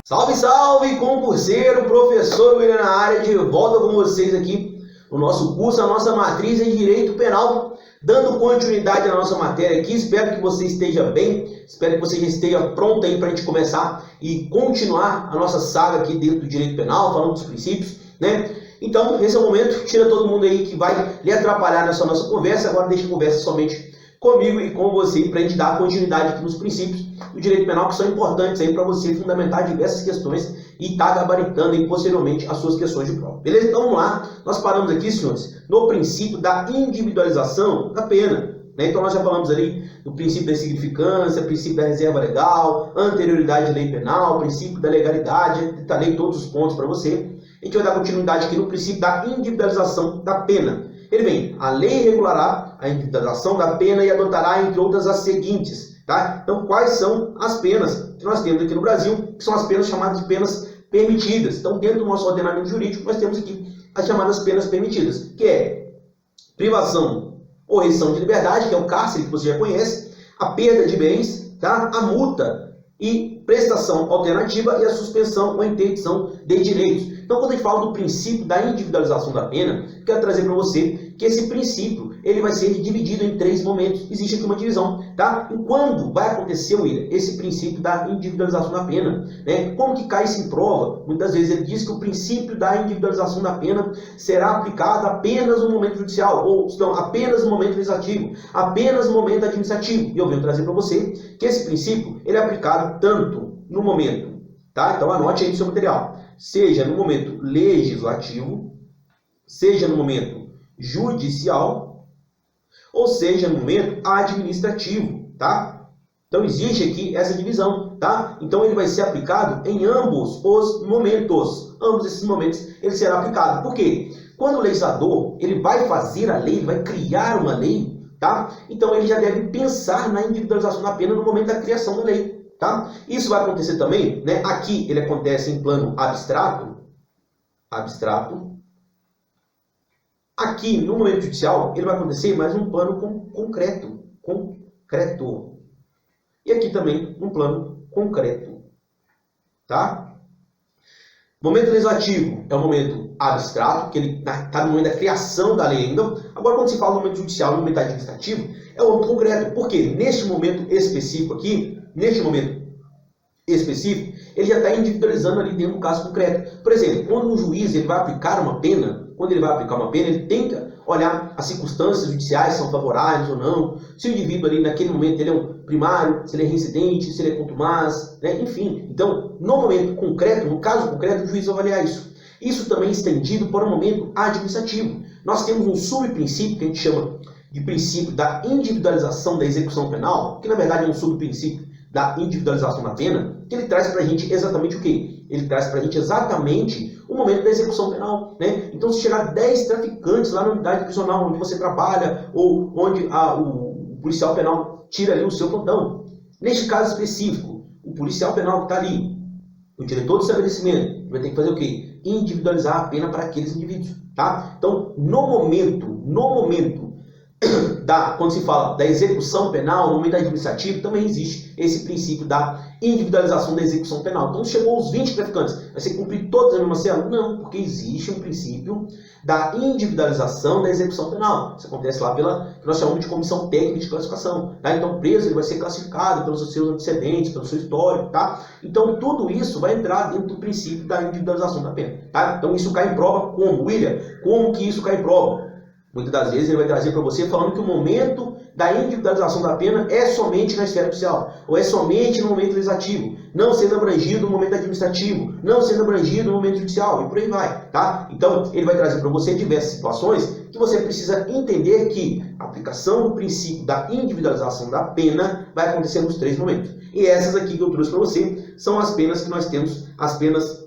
Salve, salve, concurseiro, professor William na área, de volta com vocês aqui no nosso curso, a nossa matriz em Direito Penal, dando continuidade à nossa matéria aqui. Espero que você esteja bem, espero que você já esteja pronto aí para a gente começar e continuar a nossa saga aqui dentro do Direito Penal, falando dos princípios, né? Então, esse é o momento, tira todo mundo aí que vai lhe atrapalhar nessa nossa conversa, agora deixa a conversa somente comigo e com você, para a gente dar continuidade aqui nos princípios do direito penal, que são importantes aí para você fundamentar diversas questões e estar gabaritando aí posteriormente as suas questões de prova. Beleza? Então vamos lá. Nós paramos aqui, senhores, no princípio da individualização da pena. Né? Então nós já falamos ali do princípio da insignificância, princípio da reserva legal, anterioridade à lei penal, princípio da legalidade, detalhei todos os pontos para você. A gente vai dar continuidade aqui no princípio da individualização da pena. Ele vem, a lei regulará a individualização da pena e adotará, entre outras, as seguintes. Tá? Então, quais são as penas que nós temos aqui no Brasil, que são as penas chamadas de penas permitidas. Então, dentro do nosso ordenamento jurídico, nós temos aqui as chamadas penas permitidas, que é privação ou restrição de liberdade, que é o cárcere, que você já conhece, a perda de bens, tá? A multa e prestação alternativa e a suspensão ou interdição de direitos. Então, quando a gente fala do princípio da individualização da pena, quero trazer para você que esse princípio ele vai ser dividido em 3 momentos. Existe aqui uma divisão, tá? E quando vai acontecer, William, esse princípio da individualização da pena, né? Como que cai isso em prova? Muitas vezes ele diz que o princípio da individualização da pena será aplicado apenas no momento judicial, ou não, apenas no momento legislativo, apenas no momento administrativo. E eu venho trazer para você que esse princípio ele é aplicado tanto no momento, tá? Então anote aí no seu material. Seja no momento legislativo, seja no momento judicial, ou seja no momento administrativo, tá? Então existe aqui essa divisão, tá? Então ele vai ser aplicado em ambos os momentos. Ambos esses momentos ele será aplicado. Por quê? Quando o legislador ele vai fazer a lei, ele vai criar uma lei, tá? Então ele já deve pensar na individualização da pena no momento da criação da lei. Tá? Isso vai acontecer também, né? Aqui ele acontece em plano abstrato. Aqui no momento judicial ele vai acontecer mais um plano concreto. E aqui também um plano concreto. Tá? Momento legislativo é um momento abstrato, que ele está no momento da criação da lei ainda. Agora, quando se fala no momento judicial, no momento administrativo, é um momento concreto. Por quê? Neste momento específico aqui, ele já está individualizando ali dentro do caso concreto. Por exemplo, quando um juiz ele vai aplicar uma pena, ele tem que olhar as circunstâncias judiciais, se são favoráveis ou não, se o indivíduo ali naquele momento ele é um primário, se ele é reincidente, se ele é contumaz, né? Enfim. Então, no momento concreto, no caso concreto, o juiz vai avaliar isso. Isso também é estendido para o momento administrativo. Nós temos um subprincípio que a gente chama de princípio da individualização da execução penal, que na verdade é um subprincípio da individualização da pena, que ele traz para a gente exatamente o quê? Ele traz para a gente exatamente o momento da execução penal, né? Então, se chegar 10 traficantes lá na unidade prisional onde você trabalha, ou onde o policial penal tira ali o seu plantão, neste caso específico, o policial penal que está ali, o diretor do estabelecimento, vai ter que fazer o quê? Individualizar a pena para aqueles indivíduos, tá? Então, no momento quando se fala da execução penal, no momento administrativo, também existe esse princípio da individualização da execução penal. Então, chegou os 20 traficantes, vai ser cumprir todos a mesma cela? Não, porque existe um princípio da individualização da execução penal. Isso acontece lá pela que nós chamamos de comissão técnica de classificação. Tá? Então, o preso ele vai ser classificado pelos seus antecedentes, pelo seu histórico. Tá? Então, tudo isso vai entrar dentro do princípio da individualização da pena. Tá? Então, isso cai em prova como? William, como que isso cai em prova? Muitas das vezes ele vai trazer para você falando que o momento da individualização da pena é somente na esfera judicial, ou é somente no momento legislativo, não sendo abrangido no momento administrativo, não sendo abrangido no momento judicial, e por aí vai, tá? Então, ele vai trazer para você diversas situações que você precisa entender que a aplicação do princípio da individualização da pena vai acontecer nos 3 momentos. E essas aqui que eu trouxe para você são as penas que nós temos, as penas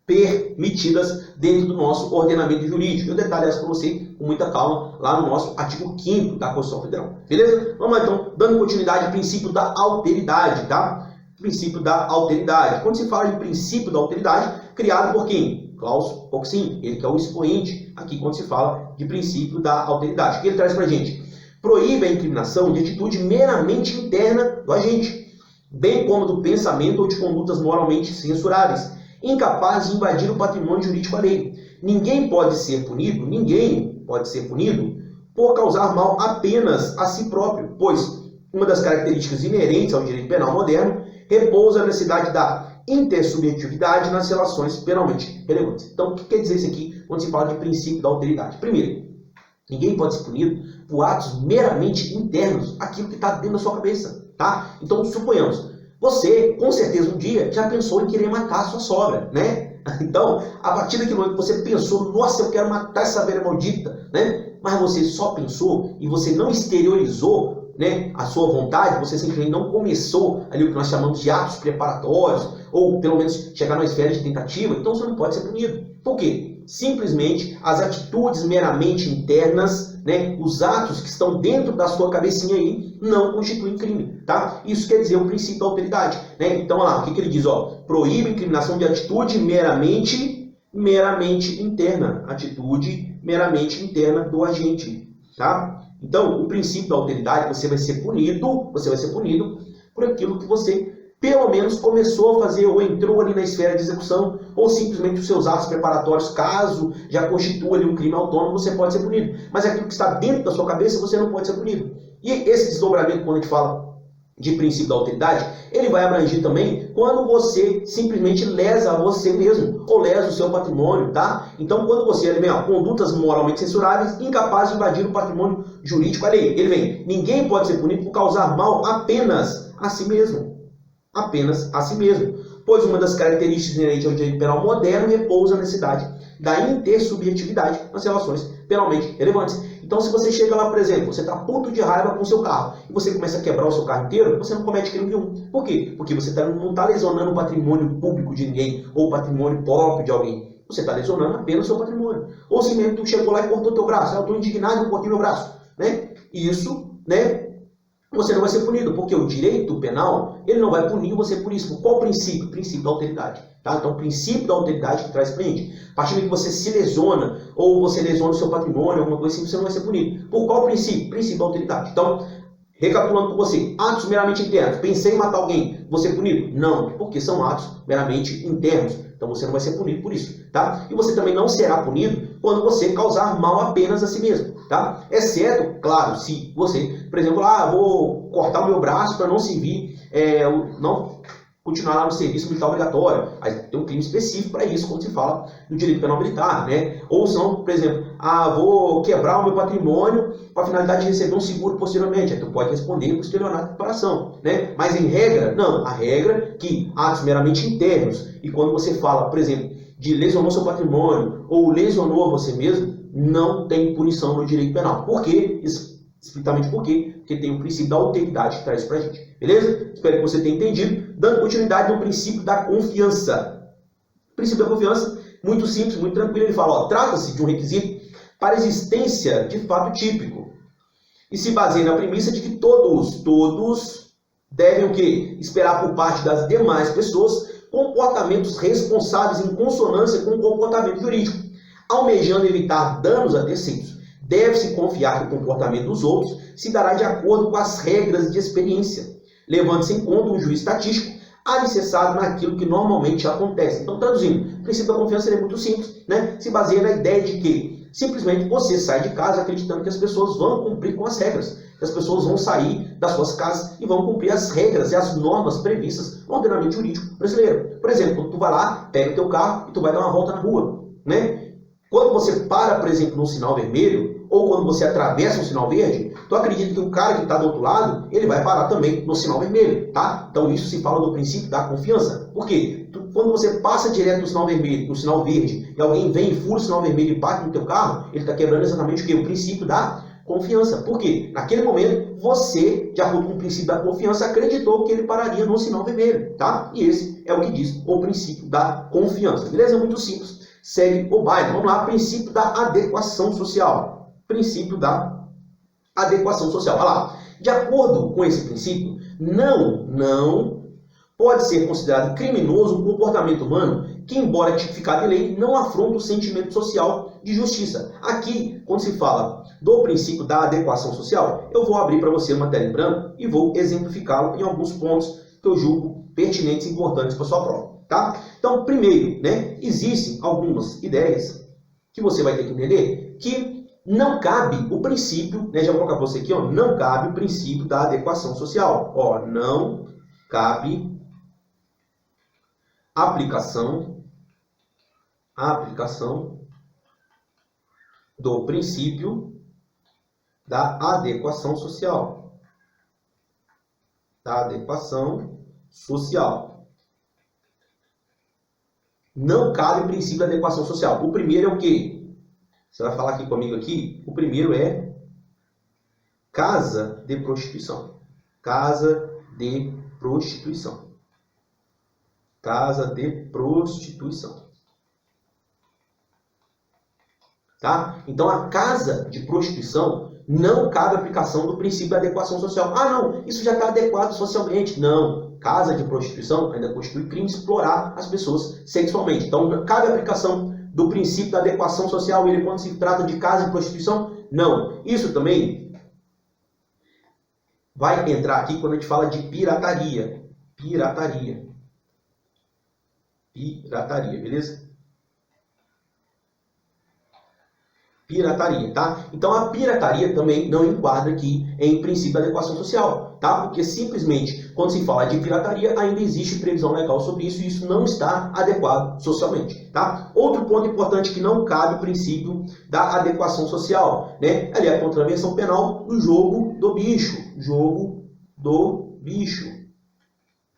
permitidas dentro do nosso ordenamento jurídico. Eu detalho essa para você com muita calma lá no nosso artigo 5º da Constituição Federal. Beleza? Vamos lá então, dando continuidade ao princípio da alteridade, tá? Princípio da alteridade. Quando se fala de princípio da alteridade, criado por quem? Klaus Hoxin, ele que é o expoente aqui quando se fala de princípio da alteridade. O que ele traz para a gente? Proíbe a incriminação de atitude meramente interna do agente. bem como do pensamento ou de condutas moralmente censuráveis, incapazes de invadir o patrimônio jurídico alheio. Ninguém pode ser punido por causar mal apenas a si próprio, pois uma das características inerentes ao direito penal moderno repousa na necessidade da intersubjetividade nas relações penalmente relevantes. Então, o que quer dizer isso aqui quando se fala de princípio da alteridade? Primeiro, ninguém pode ser punido por atos meramente internos, aquilo que está dentro da sua cabeça, tá? Então, suponhamos, você, com certeza, um dia já pensou em querer matar a sua sogra, né? Então, a partir daquele momento que você pensou, nossa, eu quero matar essa velha maldita, né? Mas você só pensou e você não exteriorizou, né, a sua vontade, você simplesmente não começou ali o que nós chamamos de atos preparatórios, ou pelo menos chegar na esfera de tentativa, então você não pode ser punido. Por quê? Simplesmente as atitudes meramente internas, né, os atos que estão dentro da sua cabecinha aí, não constituem crime, tá? Isso quer dizer o princípio da alteridade, né? Então, olha lá, o que ele diz? Proíbe a incriminação de atitude meramente interna, atitude meramente interna do agente, tá? Então, o princípio da alteridade, você vai ser punido por aquilo que você pelo menos começou a fazer ou entrou ali na esfera de execução, ou simplesmente os seus atos preparatórios, caso já constitua ali um crime autônomo, você pode ser punido. Mas aquilo que está dentro da sua cabeça, você não pode ser punido. E esse desdobramento, quando a gente fala de princípio da alteridade, ele vai abranger também quando você simplesmente lesa você mesmo, ou lesa o seu patrimônio, tá? Então, quando você, ele vem, condutas moralmente censuráveis, incapazes de invadir o patrimônio jurídico alheio. Ele vem, ninguém pode ser punido por causar mal apenas a si mesmo. Apenas a si mesmo. Pois uma das características inerentes ao direito penal moderno repousa na necessidade da intersubjetividade nas relações penalmente relevantes. Então, se você chega lá, por exemplo, você está puto de raiva com o seu carro e você começa a quebrar o seu carro inteiro, você não comete crime nenhum. Por quê? Porque você não está lesionando o patrimônio público de ninguém ou o patrimônio próprio de alguém. Você está lesionando apenas o seu patrimônio. Ou se mesmo tu chegou lá e cortou teu braço, eu estou indignado e cortei meu braço, né? Isso, né? Você não vai ser punido, porque o direito penal, ele não vai punir você por isso. Por qual princípio? O princípio da alteridade. Tá? Então, o princípio da alteridade que traz para a gente. A partir do que você se lesiona, ou você lesiona o seu patrimônio, alguma coisa assim, você não vai ser punido. Por qual princípio? Princípio da alteridade. Então, recapitulando com você, atos meramente internos. Pensei em matar alguém, vou ser punido? Não, porque são atos meramente internos. Então, você não vai ser punido por isso. Tá? E você também não será punido quando você causar mal apenas a si mesmo. Tá? Exceto, claro, se você, por exemplo, vou cortar o meu braço para não servir, não continuar lá no serviço militar obrigatório. Aí tem um crime específico para isso, quando se fala do direito penal militar, né? Ou são, por exemplo, vou quebrar o meu patrimônio com a finalidade de receber um seguro posteriormente. Aí tu pode responder por estelionato de reparação, né? Mas em regra, não. A regra é que atos meramente internos, e quando você fala, por exemplo, de lesionou seu patrimônio ou lesionou a você mesmo, não tem punição no direito penal. Por quê? Explicitamente por quê? Porque tem o princípio da alteridade que traz isso pra gente. Beleza? Espero que você tenha entendido. Dando continuidade no princípio da confiança. O princípio da confiança, muito simples, muito tranquilo. Ele fala, trata-se de um requisito para a existência de fato típico. E se baseia na premissa de que todos devem o quê? Esperar por parte das demais pessoas comportamentos responsáveis em consonância com o comportamento jurídico. Almejando evitar danos a terceiros, deve-se confiar que o comportamento dos outros se dará de acordo com as regras de experiência, levando-se em conta um juízo estatístico alicerçado naquilo que normalmente acontece. Então, traduzindo, o princípio da confiança é muito simples, né? Se baseia na ideia de que simplesmente você sai de casa acreditando que as pessoas vão cumprir com as regras, que as pessoas vão sair das suas casas e vão cumprir as regras e as normas previstas no ordenamento jurídico brasileiro. Por exemplo, quando tu vai lá, pega o teu carro e tu vai dar uma volta na rua, né? Quando você para, por exemplo, num sinal vermelho, ou quando você atravessa um sinal verde, tu acredita que o cara que está do outro lado, ele vai parar também no sinal vermelho, tá? Então isso se fala do princípio da confiança. Por quê? Quando você passa direto no sinal vermelho, no sinal verde, e alguém vem e fura o sinal vermelho e bate no teu carro, ele está quebrando exatamente o quê? O princípio da confiança. Por quê? Naquele momento, você, de acordo com o princípio da confiança, acreditou que ele pararia no sinal vermelho, tá? E esse é o que diz o princípio da confiança. Beleza? É muito simples. Segue o baile. Vamos lá, princípio da adequação social. Princípio da adequação social. Olha lá. De acordo com esse princípio, não pode ser considerado criminoso um comportamento humano que, embora tipificado em lei, não afronta o sentimento social de justiça. Aqui, quando se fala do princípio da adequação social, eu vou abrir para você uma tela em branco e vou exemplificá-lo em alguns pontos que eu julgo pertinentes e importantes para sua prova, tá? Então, primeiro, né, existem algumas ideias que você vai ter que entender que não cabe o princípio, né, já vou colocar para você aqui, ó, não cabe o princípio da adequação social. Ó, não cabe aplicação do princípio da adequação social. Da adequação social. Não cabe o princípio da adequação social. O primeiro é o quê? Você vai falar aqui comigo aqui. O primeiro é casa de prostituição. Casa de prostituição. Casa de prostituição. Tá? Então, a casa de prostituição não cabe a aplicação do princípio da adequação social. Ah, não, isso já está adequado socialmente. Não, casa de prostituição ainda constitui crime explorar as pessoas sexualmente. Então, cabe a aplicação do princípio da adequação social ele quando se trata de casa de prostituição? Não. Isso também vai entrar aqui quando a gente fala de pirataria. Pirataria, beleza? Pirataria, tá? Então a pirataria também não enquadra aqui em princípio da adequação social, tá? Porque simplesmente quando se fala de pirataria ainda existe previsão legal sobre isso e isso não está adequado socialmente, tá? Outro ponto importante que não cabe o princípio da adequação social, né? Ali a contravenção penal do jogo do bicho,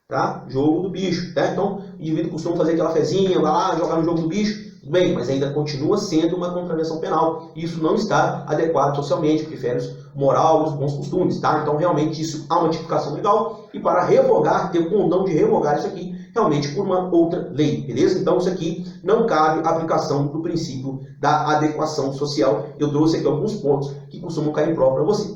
tá? Jogo do bicho, tá? Então o indivíduo costuma fazer aquela fezinha, vai lá jogar no jogo do bicho. Tudo bem, mas ainda continua sendo uma contravenção penal. E isso não está adequado socialmente, porque fere o moral, os bons costumes, tá? Então, realmente, isso há uma tipificação legal. E para revogar, ter o condão de revogar isso aqui, realmente por uma outra lei, beleza? Então, isso aqui não cabe a aplicação do princípio da adequação social. Eu trouxe aqui alguns pontos que costumam cair em prova para você.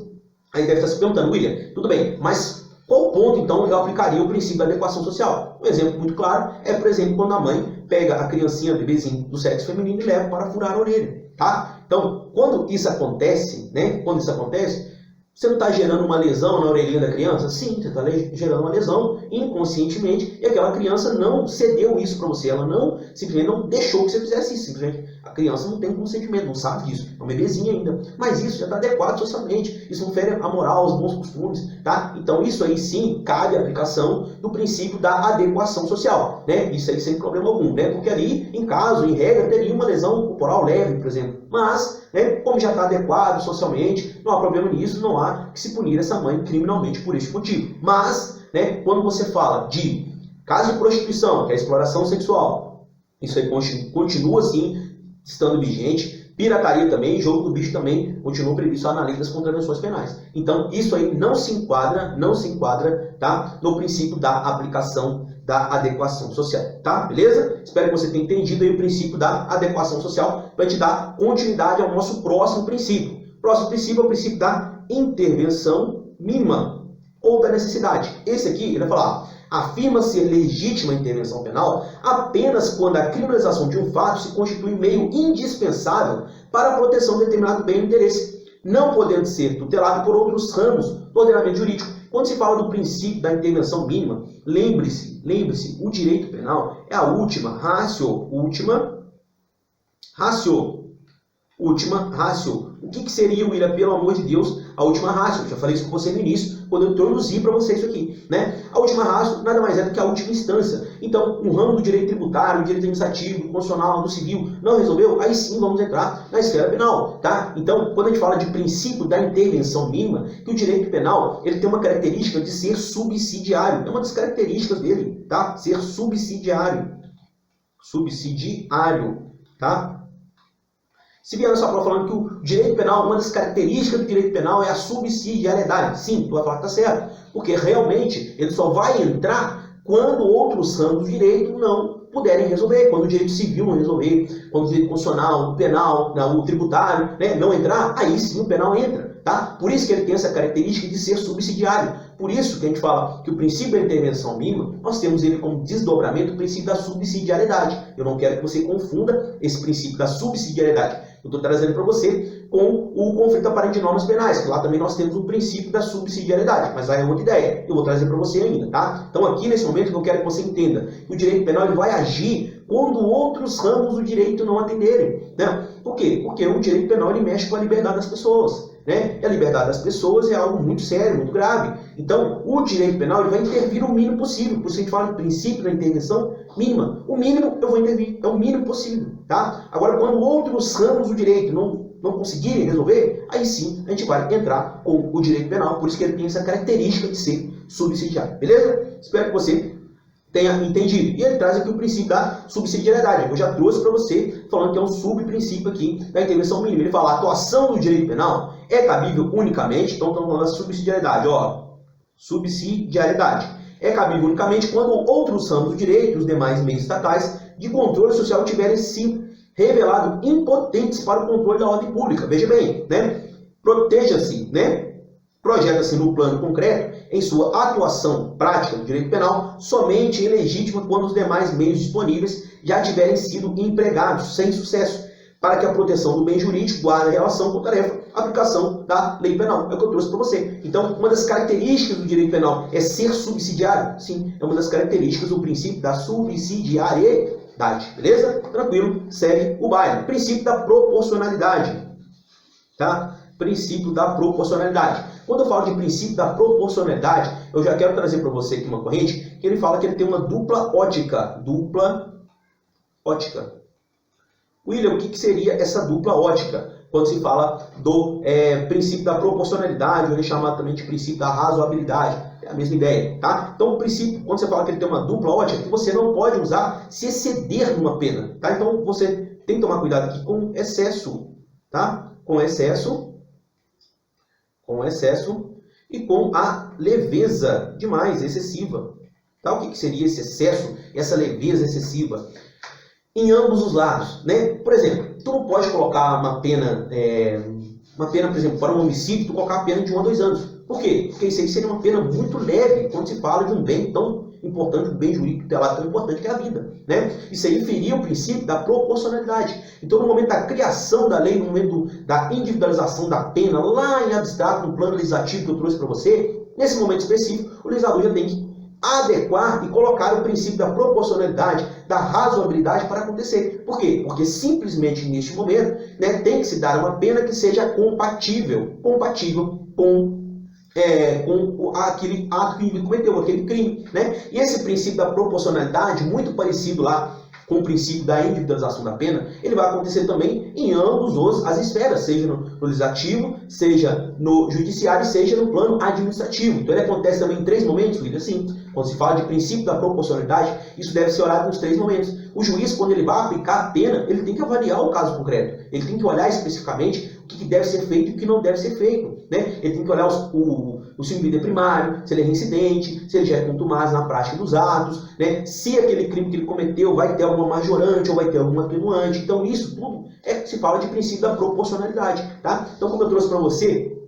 Aí deve estar se perguntando, William, tudo bem, mas qual ponto, então, eu aplicaria o princípio da adequação social? Um exemplo muito claro é, por exemplo, quando a mãe pega a criancinha, a bebezinho do sexo feminino e leva para furar a orelha, tá? Então, quando isso acontece, né? Quando isso acontece, você não está gerando uma lesão na orelhinha da criança? Sim, você está gerando uma lesão inconscientemente e aquela criança não cedeu isso para você, ela não, simplesmente não deixou que você fizesse isso, simplesmente a criança não tem consentimento, não sabe disso, é um bebezinho ainda, mas isso já está adequado socialmente, isso não fere a moral, os bons costumes, tá? Então isso aí sim cabe a aplicação do princípio da adequação social, né? Isso aí sem problema algum, né? Porque ali, em caso, em regra, teria uma lesão corporal leve, por exemplo, mas, né, como já está adequado socialmente, não há problema nisso, não há que se punir essa mãe criminalmente por esse motivo. Mas, né, quando você fala de caso de prostituição, que é a exploração sexual, isso aí continua assim, estando vigente. Pirataria também, jogo do bicho também continua previsto na lei das contravenções penais. Então, isso aí não se enquadra, tá, no princípio da aplicação da adequação social, tá? Beleza? Espero que você tenha entendido aí o princípio da adequação social para te dar continuidade ao nosso próximo princípio. O próximo princípio é o princípio da intervenção mínima ou da necessidade. Esse aqui, ele vai falar, afirma ser legítima a intervenção penal apenas quando a criminalização de um fato se constitui meio indispensável para a proteção de determinado bem ou interesse, não podendo ser tutelado por outros ramos do ordenamento jurídico. Quando se fala do princípio da intervenção mínima, lembre-se, o direito penal é a última ratio. O que seria, William, pelo amor de Deus, a última ratio? Eu já falei isso com você no início, quando eu introduzi para você isso aqui, né? A última ratio nada mais é do que a última instância. Então, no ramo do direito tributário, do direito administrativo, do constitucional, do civil, não resolveu? Aí sim vamos entrar na esfera penal, tá? Então, quando a gente fala de princípio da intervenção mínima, que o direito penal, ele tem uma característica de ser subsidiário. É uma das características dele, tá? Ser subsidiário. Tá? Se vier na sua prova falando que o direito penal, uma das características do direito penal é a subsidiariedade. Sim, tu vai falar que está certo. Porque realmente ele só vai entrar quando outros ramos do direito não puderem resolver. Quando o direito civil não resolver, quando o direito constitucional, o penal, o tributário, né, não entrar, aí sim o penal entra. Tá? Por isso que ele tem essa característica de ser subsidiário. Por isso que a gente fala que o princípio da intervenção mínima, nós temos ele como desdobramento do princípio da subsidiariedade. Eu não quero que você confunda esse princípio da subsidiariedade, Eu estou trazendo para você com o conflito aparente de normas penais, que lá também nós temos o princípio da subsidiariedade, mas aí é outra ideia, eu vou trazer para você ainda, tá? Então aqui nesse momento eu quero que você entenda que o direito penal ele vai agir quando outros ramos do direito não atenderem, né? Por quê? Porque o direito penal ele mexe com a liberdade das pessoas, né? E a liberdade das pessoas é algo muito sério, muito grave. Então o direito penal ele vai intervir o mínimo possível, por isso a gente fala em princípio da intervenção mínima. O mínimo eu vou intervir, é o mínimo possível, tá? Agora quando outros ramos do direito não conseguirem resolver, aí sim a gente vai entrar com o direito penal, por isso que ele tem essa característica de ser subsidiário, beleza? Espero que você tenha entendido. E ele traz aqui o princípio da subsidiariedade. Eu já trouxe para você, falando que é um subprincípio aqui da intervenção mínima. Ele fala, a atuação do direito penal é cabível unicamente, então estamos falando da subsidiariedade, ó, subsidiariedade. É cabível unicamente quando outros ramos do direito, os demais meios estatais de controle social tiverem se revelado impotentes para o controle da ordem pública. Veja bem, né? Proteja-se, né? Projeta-se no plano concreto, em sua atuação prática do direito penal, somente em legítima quando os demais meios disponíveis já tiverem sido empregados sem sucesso, para que a proteção do bem jurídico guarde relação com a tarefa, aplicação da lei penal. É o que eu trouxe para você. Então, uma das características do direito penal é ser subsidiário? Sim, é uma das características do princípio da subsidiariedade. Beleza? Tranquilo, segue o baile. Princípio da proporcionalidade. Tá? Princípio da proporcionalidade. Quando eu falo de princípio da proporcionalidade, eu já quero trazer para você aqui uma corrente que ele fala que ele tem uma dupla ótica. Dupla ótica. William, o que seria essa dupla ótica? Quando se fala do princípio da proporcionalidade, ou ele chama também de princípio da razoabilidade. É a mesma ideia, tá? Então, o princípio, quando você fala que ele tem uma dupla ótica, que você não pode usar se exceder numa pena, tá? Então, você tem que tomar cuidado aqui com excesso, tá? Com excesso e com a leveza demais, excessiva. Tá? O que seria esse excesso, essa leveza excessiva? Em ambos os lados, né? Por exemplo, tu não pode colocar uma pena, por exemplo, para um homicídio, tu colocar a pena de 1 a 2 anos. Por quê? Porque isso aí seria uma pena muito leve quando se fala de um bem tão importante, um bem jurídico tutelado tão importante que é a vida, né? Isso aí feria o princípio da proporcionalidade. Então, no momento da criação da lei, no momento da individualização da pena, lá em abstrato, no plano legislativo que eu trouxe para você, nesse momento específico, o legislador já tem que adequar e colocar o princípio da proporcionalidade, da razoabilidade para acontecer. Por quê? Porque simplesmente neste momento, né, tem que se dar uma pena que seja compatível com aquele ato que ele cometeu, aquele crime, né? E esse princípio da proporcionalidade, muito parecido lá com o princípio da individualização da pena, ele vai acontecer também em ambos as esferas, seja no legislativo, seja no judiciário, seja no plano administrativo. Então ele acontece também em 3 momentos, William, assim. Quando se fala de princípio da proporcionalidade, isso deve ser olhado nos 3 momentos. O juiz, quando ele vai aplicar a pena, ele tem que avaliar o caso concreto. Ele tem que olhar especificamente o que deve ser feito e o que não deve ser feito, né? Ele tem que olhar o seu invidente primário, se ele é reincidente, se ele já é contumaz na prática dos atos, né? Se aquele crime que ele cometeu vai ter alguma majorante ou vai ter alguma atenuante. Então isso tudo se fala de princípio da proporcionalidade, tá? Então, como eu trouxe para você,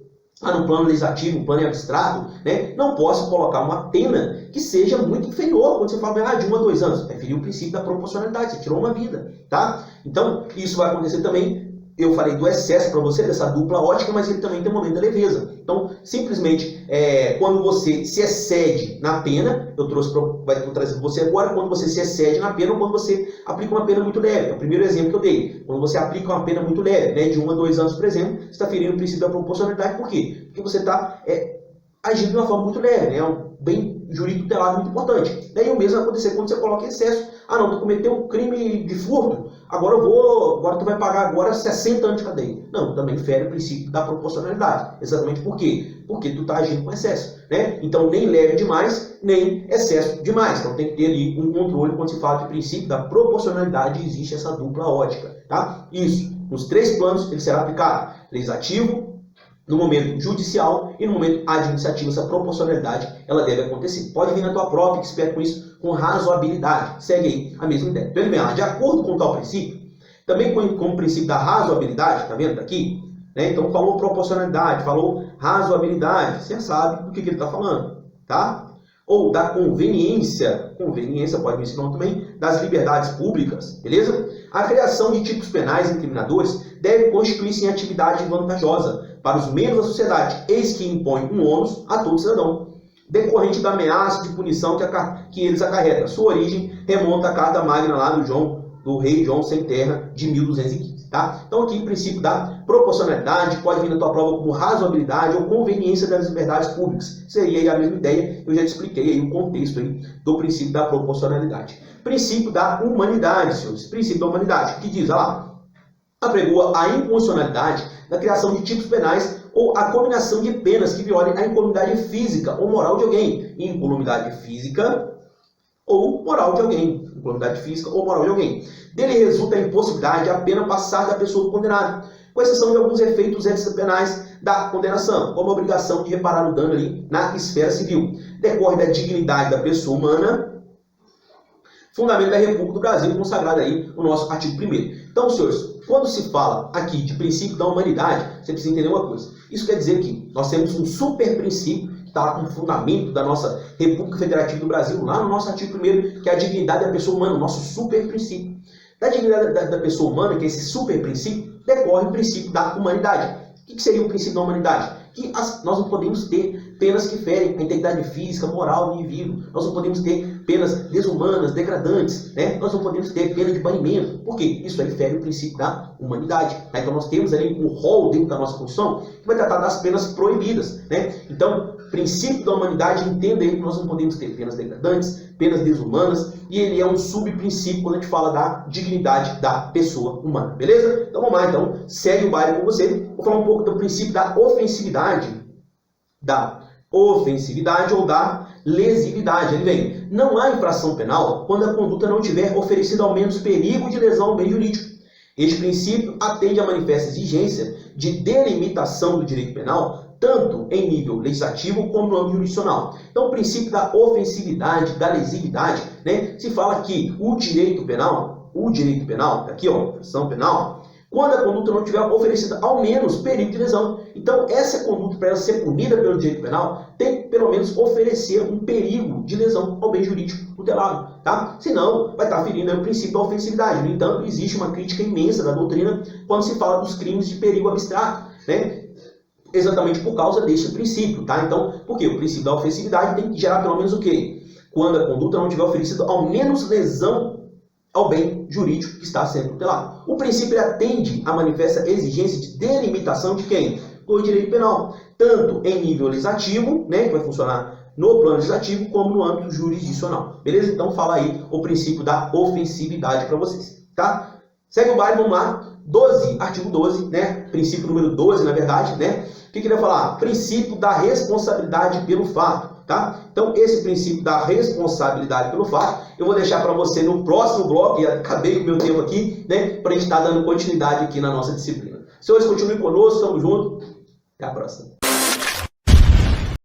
lá no plano legislativo, no plano abstrato, né, não posso colocar uma pena que seja muito inferior. Quando você fala de 1 a 2 anos, é ferir o princípio da proporcionalidade, você tirou uma vida, tá? Então, isso vai acontecer também. Eu falei do excesso para você, dessa dupla ótica, mas ele também tem um momento da leveza. Então, simplesmente, quando você se excede na pena, vou trazer para você agora, quando você se excede na pena ou quando você aplica uma pena muito leve. É o primeiro exemplo que eu dei. Quando você aplica uma pena muito leve, né, de 1 a 2 anos, por exemplo, você está ferindo o princípio da proporcionalidade. Por quê? Porque você está agindo de uma forma muito leve, né? É um bem jurídico tutelado muito importante. Daí o mesmo vai acontecer quando você coloca excesso. Ah, não, tu cometeu um crime de furto, agora tu vai pagar agora 60 anos de cadeia. Não, também fere o princípio da proporcionalidade. Exatamente por quê? Porque tu está agindo com excesso, né? Então, nem leve demais, nem excesso demais. Então, tem que ter ali um controle quando se fala de princípio da proporcionalidade, existe essa dupla ótica, tá? Isso, nos 3 planos, ele será aplicado. Legislativo, no momento judicial e no momento administrativo, essa proporcionalidade ela deve acontecer. Pode vir na tua prova, que espera com isso, com razoabilidade. Segue aí a mesma ideia. Então ele vem lá, de acordo com tal princípio, também com o princípio da razoabilidade, tá vendo aqui? Né? Então falou proporcionalidade, falou razoabilidade, você sabe do que ele está falando, tá? ou da conveniência pode vir esse nome também, das liberdades públicas, beleza? A criação de tipos penais incriminadores deve constituir-se em atividade vantajosa para os membros da sociedade, eis que impõe um ônus a todo cidadão, decorrente da ameaça de punição que eles acarretam. Sua origem remonta à Carta Magna lá do rei João Sem Terra, de 1215. Tá? Então aqui o princípio da proporcionalidade pode vir na tua prova como razoabilidade ou conveniência das liberdades públicas. Seria aí a mesma ideia, eu já te expliquei aí o contexto aí do princípio da proporcionalidade. Princípio da humanidade, senhores. Princípio da humanidade, que diz, olha lá, apregoa a inconstitucionalidade da criação de tipos penais ou a combinação de penas que violem a incolumidade física ou moral de alguém. Incolumidade física ou moral de alguém. Incolumidade física ou moral de alguém. Dele resulta a impossibilidade de a pena passar da pessoa condenada, com exceção de alguns efeitos extrapenais da condenação, como a obrigação de reparar o dano ali na esfera civil. Decorre da dignidade da pessoa humana, fundamento da República do Brasil, consagrado aí no nosso artigo 1º. Então, senhores, quando se fala aqui de princípio da humanidade, você precisa entender uma coisa. Isso quer dizer que nós temos um super princípio que está lá como fundamento da nossa República Federativa do Brasil, lá no nosso artigo 1º, que é a dignidade da pessoa humana, o nosso super princípio. Da dignidade da pessoa humana, que é esse super princípio, decorre o princípio da humanidade. O que seria o princípio da humanidade? Que nós não podemos ter penas que ferem a integridade física, moral do indivíduo. Nós não podemos ter penas desumanas, degradantes, né? Nós não podemos ter pena de banimento. Por quê? Isso aí fere o princípio da humanidade. Tá? Então nós temos ali um rol dentro da nossa Constituição que vai tratar das penas proibidas, né? Então, princípio da humanidade entenda aí que nós não podemos ter penas degradantes, penas desumanas, e ele é um subprincípio quando a gente fala da dignidade da pessoa humana, beleza? Então vamos lá, então, segue o baile com você. Vou falar um pouco do princípio da ofensividade ou da lesividade. Ele vem, não há infração penal quando a conduta não tiver oferecido ao menos perigo de lesão ao bem jurídico. Este princípio atende à manifesta exigência de delimitação do direito penal, tanto em nível legislativo como no âmbito jurisdicional. Então, o princípio da ofensividade, da lesividade, né, se fala que o direito penal, aqui ó, infração penal, quando a conduta não tiver oferecida ao menos perigo de lesão. Então, essa conduta, para ela ser punida pelo direito penal, tem que, pelo menos, oferecer um perigo de lesão ao bem jurídico tutelado, tá? Senão, vai estar ferindo o princípio da ofensividade. No entanto, existe uma crítica imensa da doutrina quando se fala dos crimes de perigo abstrato, né? Exatamente por causa deste princípio, tá? Então, por quê? O princípio da ofensividade tem que gerar pelo menos o quê? Quando a conduta não tiver oferecido ao menos lesão ao bem jurídico que está sendo tutelado. O princípio atende à manifesta exigência de delimitação de quem? Do direito penal, tanto em nível legislativo, né, que vai funcionar no plano legislativo, como no âmbito jurisdicional. Beleza? Então fala aí o princípio da ofensividade para vocês, tá? Segue o baile, vamos lá. 12, artigo 12, né? Princípio número 12, na verdade, né? O que ele vai falar? Princípio da responsabilidade pelo fato, tá? Então, esse princípio da responsabilidade pelo fato, eu vou deixar para você no próximo bloco, e acabei com o meu tempo aqui, né? Para a gente estar dando continuidade aqui na nossa disciplina. Senhores, continuem conosco, estamos juntos. Até a próxima.